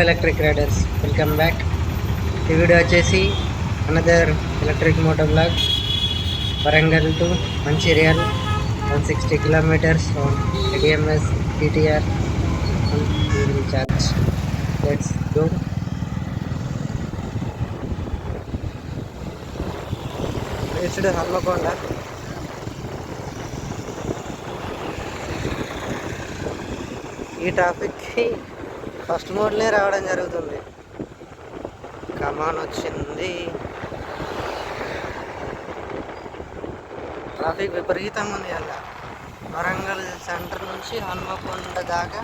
Electric riders welcome back. ఈ video వచ్చేసి another electric moto vlog. Warangal to Mancherial 160 kilometers on ADMS GTR on EV charge. Let's go. Reached Hanamkonda. ఈ ట్రాఫిక్కి first మోడ్లే రావడం జరుగుతుంది. కమాన్ వచ్చింది. Traffic విపరీతంగా ఉంది. అలా వరంగల్ సెంటర్ నుంచి హన్మకొండ దాకా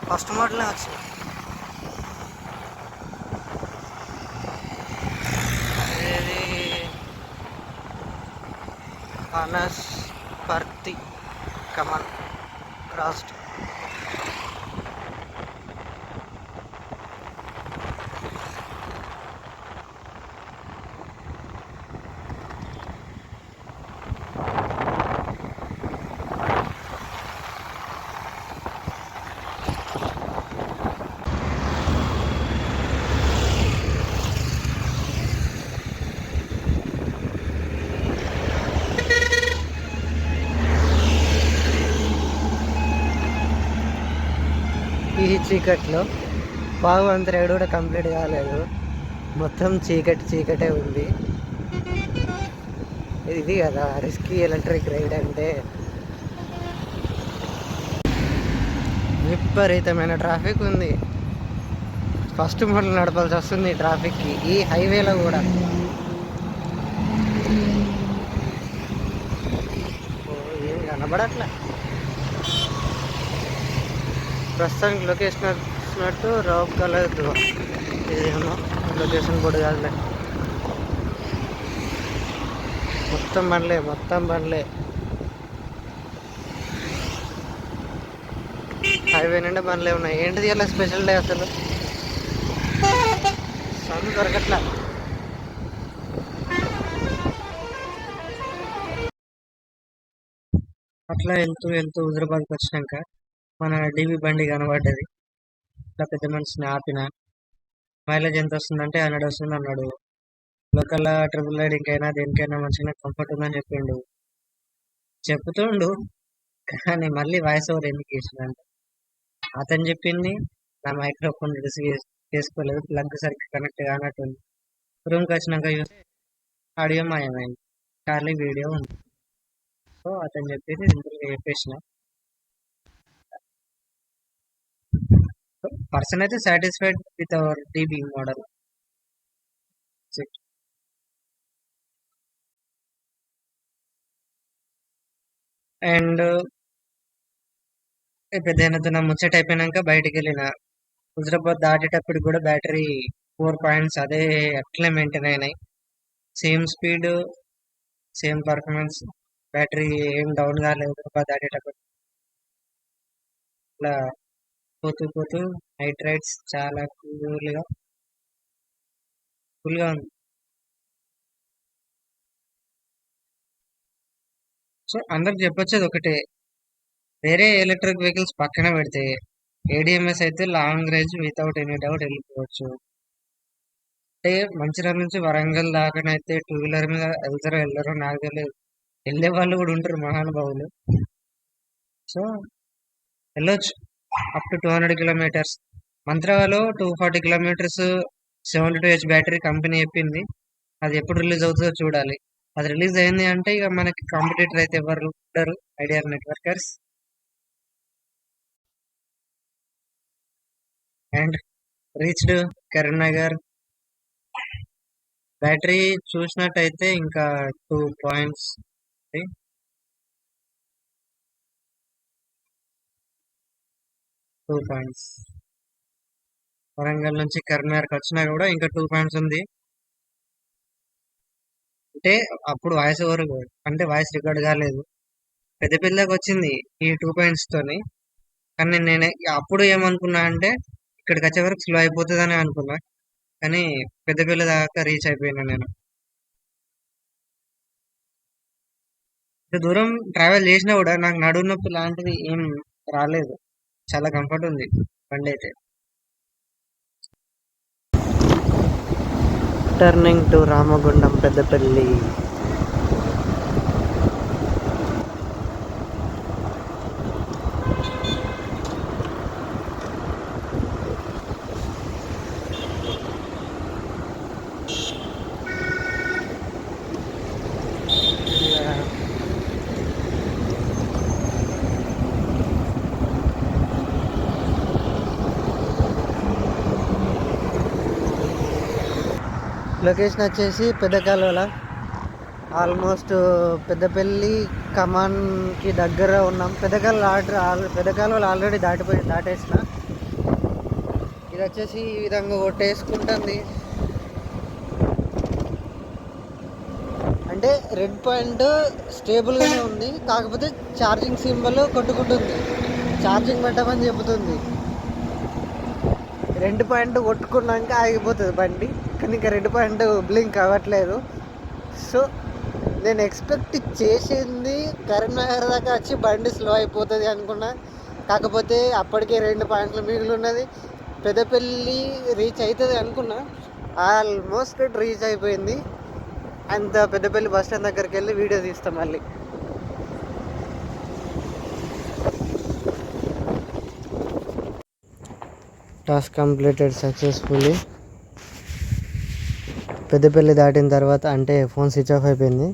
ఫస్ట్ మోడ్లే వచ్చింది. ఇది పర్తి కమాన్ క్రాస్డ్. ఈ చీకట్లో బాగుంత రైడ్ కూడా కంప్లీట్ కాలేదు. మొత్తం చీకటే ఉంది. ఇది కదా రిస్కీ ఎలక్ట్రిక్ రైడ్ అంటే. విపరీతమైన ట్రాఫిక్ ఉంది. ఫస్ట్ మోడల్ నడపాల్సి వస్తుంది ట్రాఫిక్కి, ఈ హైవేలో కూడా. ఏం కనబడట్లే ప్రస్తుతానికి. లొకేషన్ వచ్చినట్టు రావు కలదు. ఇదేమో లొకేషన్ బోర్డు కాదులే. మొత్తం బండ్లే. హైవే నిండా బండ్లే ఉన్నాయి. ఏంటిది అలా స్పెషల్ డే అసలు? సన్ దొరకట్లా. అట్లా వెళ్తూ హుజరాబాద్కి వచ్చినాక మన డీబీ బండి కనబడ్డది. ఇట్లా పెద్ద మనిషిని ఆపిన. మైలేజ్ ఎంత వస్తుందంటే 100 వస్తుంది అన్నాడు. లోకల్ ట్రిపుల్ రైడింగ్కైనా దేనికైనా మంచిగా కంఫర్ట్ ఉందని చెప్తుండు. కానీ మళ్ళీ వాయిస్ ఓవర్ ఎందుకు చేసిందంటే, అతను చెప్పింది నా మైక్రోఫోన్ రిసీవ్ చేసుకోలేదు, ప్లగ్ సరిగ్గా కనెక్ట్ కానట్టుంది. రూమ్కి వచ్చినాక చూస్తే ఆడియో మాయమైంది, ఖాళీ వీడియో ఉంది. సో అతను చెప్పేసి సింపుల్గా చెప్పేసిన. పర్సన్ అయితే satisfied with our DB model. And పెద్ద నా ముచ్చట అయిపోయినాక బయటికి వెళ్ళిన. హుజరాబాద్ దాటేటప్పుడు కూడా బ్యాటరీ 4 పాయింట్స్ అదే అట్లే మెయింటైన్ అయినాయి. Same speed, same performance. Battery ఏం డౌన్ కాలేదు హుజరాబాద్ దాటేటప్పుడు. ఇట్లా పోతూ నైట్ రైడ్స్ చాలా కూల్గా ఉంది. సో అందరికి చెప్పొచ్చేది ఒకటే, వేరే ఎలక్ట్రిక్ వెహికల్స్ పక్కన పెడితే ADMS అయితే long range without any doubt వెళ్ళిపోవచ్చు. అంటే మంచిర్యాల నుంచి వరంగల్ దాకానైతే 2 వీలర్ మీద వెళ్ళరో నాకు తెలియదు. వెళ్ళే వాళ్ళు కూడా ఉంటారు మహానుభావులు. సో వెళ్ళొచ్చు up to 200 kilometers. మంత్రాలో 240 kilometers 72H battery company చెప్పింది. అది ఎప్పుడు రిలీజ్ అవుతుందో చూడాలి. అది రిలీజ్ అయింది అంటే ఇక మనకి కాంపిటేటర్ అయితే ఎవరు ఉండరు, Idea networkers. And reached Karimnagar. Battery చూసినట్టయితే ఇంకా 2 పాయింట్స్. 2 పాయింట్స్. వరంగల్ నుంచి కరీంనగర్కి వచ్చినా కూడా ఇంకా 2 పాయింట్స్ ఉంది. అంటే అప్పుడు వాయిస్ ఓవర్ అంటే వాయిస్ రికార్డ్ కాలేదు, పెద్దపల్లికి వచ్చింది ఈ 2 పాయింట్స్ తోని. కానీ నేను అప్పుడు ఏమనుకున్నా అంటే ఇక్కడికి వచ్చే వరకు స్లో అయిపోతుందని అనుకున్నా. కానీ పెద్దపల్లి దాకా రీచ్ అయిపోయినా నేను. ఇంత దూరం ట్రావెల్ చేసినా కూడా నాకు నడుము నొప్పి లాంటిది ఏం రాలేదు. చాలా కంఫర్ట్ ఉంది బండి అయితే. Turning to Ramagundam Peddapalli. Location వచ్చేసి పెద్ద కాలువల, ఆల్మోస్ట్ పెద్దపల్లి కమాన్కి దగ్గర ఉన్నాం. పెద్ద కాలువలు ఆల్రెడీ దాటేసిన. ఇది వచ్చేసి ఈ విధంగా కొట్టేసుకుంటుంది. అంటే రెడ్ పాయింట్ స్టేబుల్గానే ఉంది, కాకపోతే ఛార్జింగ్ సింబల్ కొట్టుకుంటుంది, ఛార్జింగ్ పెట్టమని చెబుతుంది. రెండు పాయింట్ కొట్టుకున్నాక ఆగిపోతుంది బండి, కానీ ఇంకా రెండు పాయింట్ బ్లింక్ అవ్వట్లేదు. సో నేను ఎక్స్పెక్ట్ చేసింది కరీంనగర్ దాకా వచ్చి బండి స్లో అయిపోతుంది అనుకున్నా, కాకపోతే అప్పటికే 2 పాయింట్లు మిగిలి ఉన్నది. పెద్దపల్లి రీచ్ అవుతుంది అనుకున్నా, ఆల్మోస్ట్ రీచ్ అయిపోయింది. అంత పెద్దపల్లి బస్ స్టాండ్ దగ్గరికి వెళ్ళి వీడియో తీస్తాం మళ్ళీ. Task completed successfully. పెద్దపల్లి దాటిన తర్వాత అంటే ఫోన్ స్విచ్ ఆఫ్ అయిపోయింది,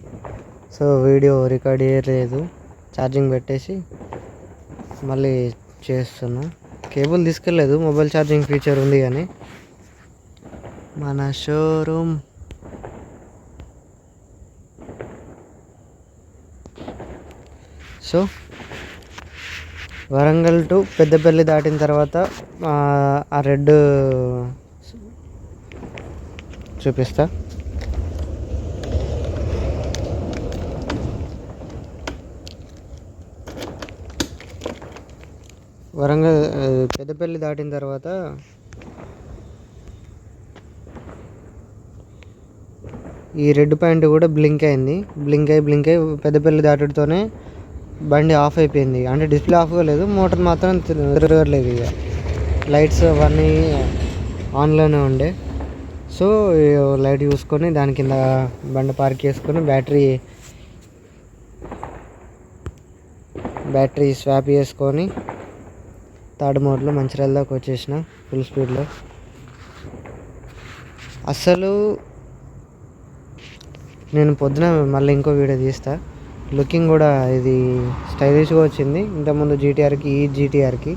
సో వీడియో రికార్డ్ చేయలేదు. ఛార్జింగ్ పెట్టేసి మళ్ళీ చేస్తున్నా. కేబుల్ తీసుకెళ్ళలేదు, మొబైల్ ఛార్జింగ్ ఫీచర్ ఉంది కానీ. మన showroom so Warangal to Peddapalli దాటిన తర్వాత ఆ రెడ్ చూపిస్తా. వరంగల్ పెద్దపల్లి దాటిన తర్వాత ఈ రెడ్ పాయింట్ కూడా బ్లింక్ అయింది. బ్లింక్ అయి పెద్దపల్లి దాటడంతోనే బండి ఆఫ్ అయిపోయింది. అంటే డిస్ప్లే ఆఫ్ కాలేదు, మోటార్ మాత్రం తిరగట్లేదు. ఇక లైట్స్ అవన్నీ ఆన్లోనే ఉండే. సో లైట్ చూసుకొని దాని కింద బండి పార్క్ చేసుకొని బ్యాటరీ స్వాప్ చేసుకొని థర్డ్ మోడ్లో మంచిర్యాల దాకా వచ్చేసిన ఫుల్ స్పీడ్లో. అసలు నేను పొద్దున మళ్ళీ ఇంకో వీడియో తీస్తా. లుకింగ్ కూడా ఇది స్టైలిష్గా వచ్చింది ఇంతకుముందు జీటీఆర్కి, ఈ జీటీఆర్కి.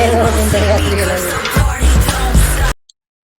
ఏదో ఉంటుంది